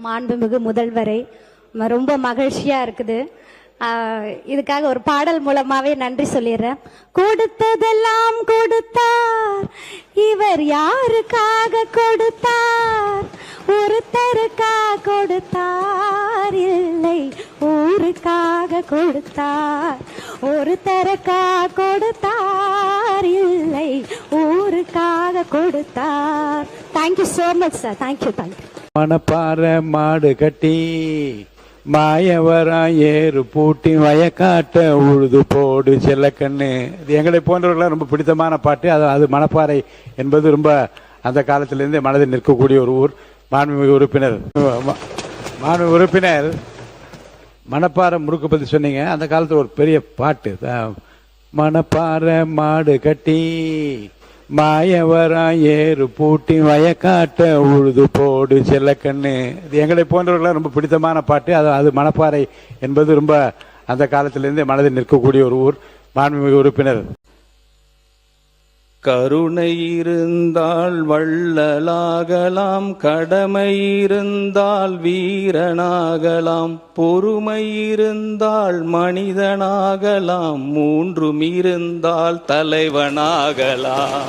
மாண்புமிகு முதல்வரை ரொம்ப மகிழ்ச்சியா இருக்குது. இதுக்காக ஒரு பாடல் மூலமாவே நன்றி சொல்லிடுறேன். கொடுத்ததெல்லாம் கொடுத்தார், இவர் யாருக்காக கொடுத்தார்? ஒருத்தருக்கா கொடுத்தார், இல்லை ஊருக்காக கொடுத்தார். ஒருத்தருக்கா கொடுத்தார், இல்லை ஊருக்காக கொடுத்தார். Thank you so much sir. Thank you. Manapparai மாடு கட்டி மாயவரா ஏறு பூட்டி வயக்காட்ட உழுது போடு செல்லக்கண்ணு. இது எங்களை போன்றவர்களாம் ரொம்ப பிடித்தமான பாட்டு. அது மணப்பாறை என்பது ரொம்ப அந்த காலத்திலிருந்து மனதில் நிற்கக்கூடிய ஒரு ஊர். மாண்புமிகு உறுப்பினர் மணப்பாறை முறுக்கு பற்றி சொன்னீங்க. அந்த காலத்தில் ஒரு பெரிய பாட்டு, மணப்பாறை மாடு கட்டி மாயவரா ஏறு பூட்டி வயக்காட்ட உழுது போடு செல்லக்கண்ணு. இது எங்களை போன்றவர்களாம் ரொம்ப பிடித்தமான பாட்டு. அது மணப்பாறை என்பது ரொம்ப அந்த காலத்திலிருந்து மனதில் நிற்கக்கூடிய ஒரு ஊர். மாண்புமிகு உறுப்பினர் கருணை இருந்தால் வள்ளலாகலாம், கடமை இருந்தால் வீரனாகலாம், பொறுமை இருந்தால் மனிதனாகலாம், மூன்றும் இருந்தால் தலைவனாகலாம்.